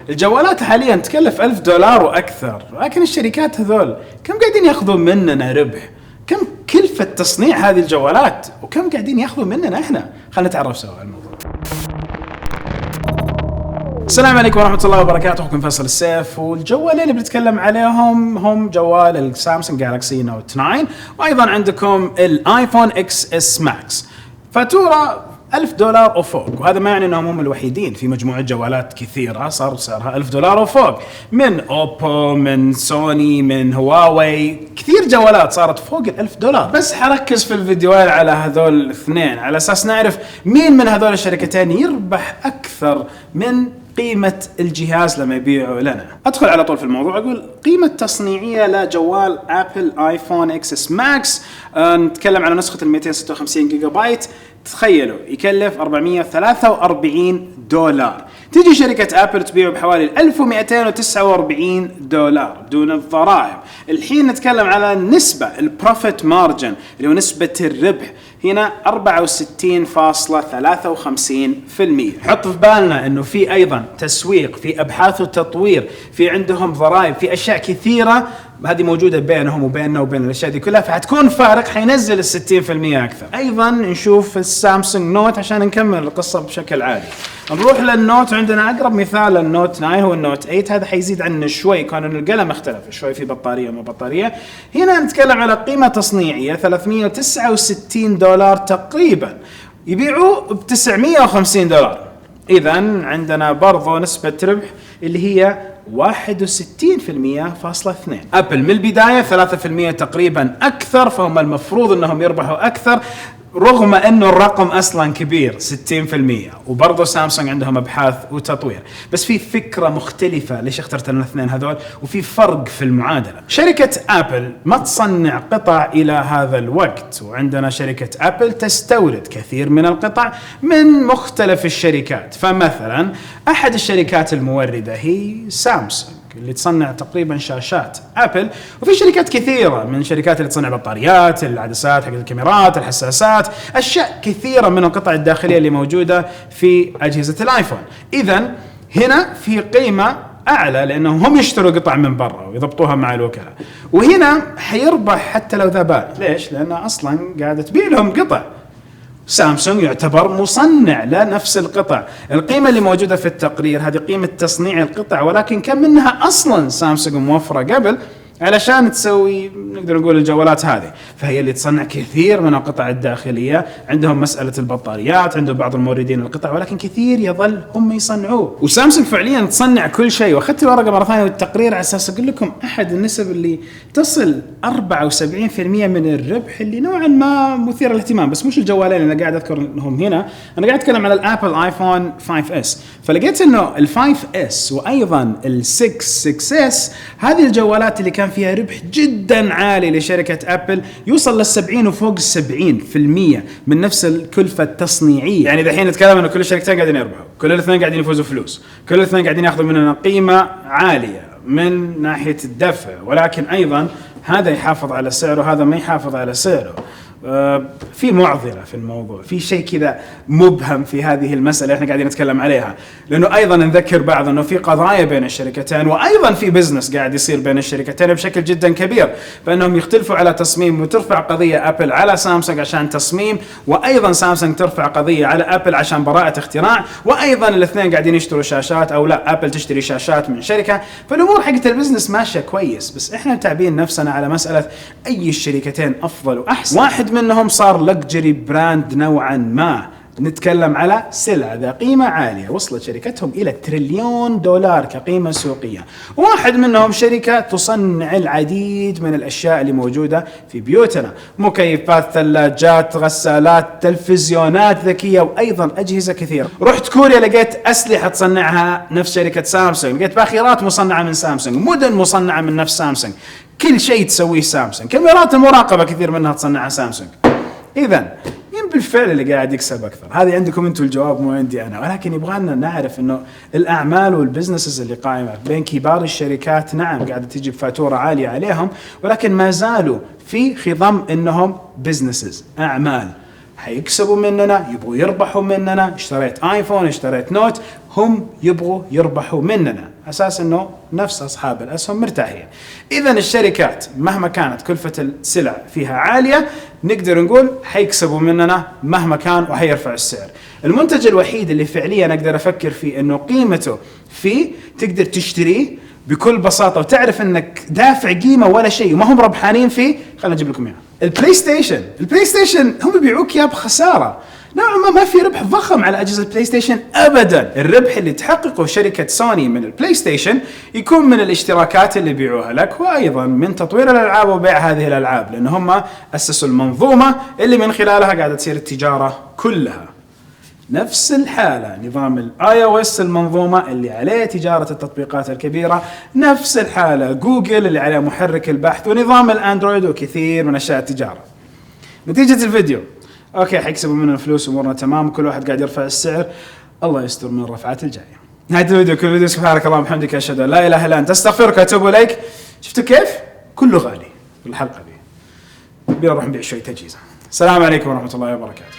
الجوالات حاليا تكلف $1000 واكثر، لكن الشركات هذول كم قاعدين ياخذون مننا ربح؟ كم كلفة تصنيع هذه الجوالات وكم قاعدين ياخذون مننا احنا؟ خلينا نتعرف سوا على الموضوع. السلام عليكم ورحمة الله وبركاته، أخوكم فيصل السيف، والجوالين اللي بنتكلم عليهم هم جوال السامسونج جالكسي نوت 9، وأيضا عندكم الآيفون اكس اس ماكس. فاتورة $1000 وفوق، وهذا ما يعني انهم هم الوحيدين، في مجموعة جوالات كثيرة صار سعرها $1000 وفوق، من اوبو، من سوني، من هواوي، كثير جوالات صارت فوق $1000. بس حركز في الفيديوهات على هذول الاثنين على اساس نعرف مين من هذول الشركتين يربح اكثر من قيمة الجهاز لما يبيعوا لنا. ادخل على طول في الموضوع، اقول قيمة تصنيعية لجوال ابل ايفون اكس اس ماكس، نتكلم على نسخة 256 جيجا بايت، تخيلوا يكلف $443. تيجي شركة ابل تبيعه بحوالي $1249 بدون الضرائب. الحين نتكلم على النسبة، البروفيت مارجن اللي هو نسبة الربح، هنا 64.53%. حط في بالنا انه في ايضا تسويق، في ابحاث وتطوير، في عندهم ضرائب، في اشياء كثيرة هذه موجودة بينهم وبيننا وبين الاشياء دي كلها، فحتكون فارق، حينزل 60% اكثر. ايضا نشوف السامسونج نوت عشان نكمل القصة بشكل عادي. نروح للنوت، عندنا اقرب مثال للنوت 9 هو النوت 8، هذا حيزيد عنه شوي، كان القلم اختلف شوي، في بطارية وما بطارية. هنا نتكلم على قيمة تصنيعية $369 تقريبا، يبيعوا $950. اذا عندنا برضو نسبة ربح اللي هي 61.2%. ابل من البداية 3% تقريبا اكثر، فهم المفروض انهم يربحوا اكثر، رغم انه الرقم اصلا كبير 60%. وبرضه سامسونج عندهم ابحاث وتطوير، بس في فكرة مختلفة ليش اخترت الاثنين هذول، وفي فرق في المعادلة. شركة ابل ما تصنع قطع الى هذا الوقت، وعندنا شركة ابل تستورد كثير من القطع من مختلف الشركات. فمثلا احد الشركات الموردة هي سامسونج اللي تصنع تقريبا شاشات ابل، وفي شركات كثيره من الشركات اللي تصنع بطاريات، العدسات حق الكاميرات، الحساسات، اشياء كثيره من القطع الداخليه اللي موجوده في اجهزه الايفون. اذا هنا في قيمه اعلى لانهم هم يشتروا قطع من برا ويضبطوها مع الوكلاء، وهنا حيربح حتى لو ذا بال. ليش؟ لانه اصلا قاعده تبيع لهم قطع. سامسونج يعتبر مصنع لنفس القطع. القيمة اللي موجودة في التقرير هذه قيمة تصنيع القطع، ولكن كم منها أصلا سامسونج موفرة قبل علشان تسوي نقدر نقول الجوالات هذه. فهي اللي تصنع كثير من القطع الداخلية، عندهم مسألة البطاريات، عندهم بعض الموردين القطع، ولكن كثير يظل هم يصنعوه. وسامسونج فعليا تصنع كل شيء. واخذت الورقة مرة ثانية والتقرير على أساس أقول لكم أحد النسب اللي تصل 74% من الربح، اللي نوعا ما مثير للاهتمام، بس مش الجوالين اللي قاعد أذكر انهم هنا. أنا قاعد أتكلم على الأبل آيفون 5S، فلقيت إنه ال5S وأيضا ال6S هذه الجوالات اللي كان فيها ربح جدا عالي لشركة أبل، يوصل لل70 وفوق 70% من نفس الكلفة التصنيعية. يعني دحين نتكلم إنه كل الشركتين قاعدين يربحوا، كل الاثنين قاعدين يفوزوا فلوس، كل الاثنين قاعدين ياخذوا مننا قيمة عالية من ناحية الدفع، ولكن أيضا هذا يحافظ على سعره، هذا ما يحافظ على سعره. في معضلة في الموضوع، في شيء كذا مبهم في هذه المسألة احنا قاعدين نتكلم عليها، لأنه أيضا نذكر بعض أنه في قضايا بين الشركتين، وأيضا في بزنس قاعد يصير بين الشركتين بشكل جدا كبير، فإنهم يختلفوا على تصميم، وترفع قضية أبل على سامسونج عشان تصميم، وأيضا سامسونج ترفع قضية على أبل عشان براءة اختراع، وأيضا الاثنين قاعدين يشتروا شاشات، أو لا أبل تشتري شاشات من شركة. فالأمور حقت البزنس ماشية كويس، بس احنا تعبين نفسنا على مسألة أي الشركتين أفضل وأحسن. واحد منهم صار لكجري براند نوعا ما، نتكلم على سلعة ذا قيمة عالية وصلت شركتهم إلى $1 تريليون كقيمة سوقية. واحد منهم شركة تصنع العديد من الأشياء اللي موجودة في بيوتنا، مكيفات، ثلاجات، غسالات، تلفزيونات ذكية، وأيضا أجهزة كثيرة. رحت كوريا لقيت أسلحة تصنعها نفس شركة سامسونج، لقيت باخرات مصنعة من سامسونج، مدن مصنعة من نفس سامسونج، كل شيء تسويه سامسونج، كاميرات المراقبة كثير منها تصنعها سامسونج. إذن بالفعل اللي قاعد يكسب أكثر. هذه عندكم أنتم الجواب، مو عندي أنا، ولكن يبغانا نعرف إنه الأعمال والبزنسز اللي قائمة بين كبار الشركات نعم قاعدة تجي بفاتورة عالية عليهم، ولكن ما زالوا في خضم إنهم بزنسز، أعمال. حيكسبوا مننا، يبغوا يربحوا مننا. اشتريت ايفون، اشتريت نوت، هم يبغوا يربحوا مننا، اساس انه نفس اصحاب الاسهم مرتاحين. اذا الشركات مهما كانت كلفة السلع فيها عالية نقدر نقول حيكسبوا مننا مهما كان وحيرفع السعر. المنتج الوحيد اللي فعليا اقدر افكر فيه انه قيمته فيه تقدر تشتريه بكل بساطة وتعرف انك دافع قيمة ولا شيء وما هم ربحانين فيه، خلنا نجيب لكم اياها. البلاي ستيشن هم بيبيعوك اياه بخسارة نوعا ما في ربح ضخم على اجهزة البلاي ستيشن ابدا. الربح اللي تحققه شركة سوني من البلاي ستيشن يكون من الاشتراكات اللي بيعوها لك، وايضا من تطوير الالعاب وبيع هذه الالعاب، لان هم اسسوا المنظومة اللي من خلالها قاعدة تصير التجارة كلها. نفس الحالة نظام الاي او اس المنظومة اللي عليه تجارة التطبيقات الكبيرة، نفس الحالة جوجل اللي عليه محرك البحث، ونظام الاندرويد وكثير من اشياء التجارة. نتيجة الفيديو اوكي حيكسبوا مننا فلوس، امورنا تمام، كل واحد قاعد يرفع السعر، الله يستر من الرفعات الجايه. نهاية الفيديو، كل فيديو سبحانك اللهم وبحمدك اشهد ان لا اله الا انت استغفرك واتوب اليك. شفتوا كيف؟ كله غالي في الحلقة دي. نروح نبيع شوية تجهيزة. السلام عليكم ورحمة الله وبركاته.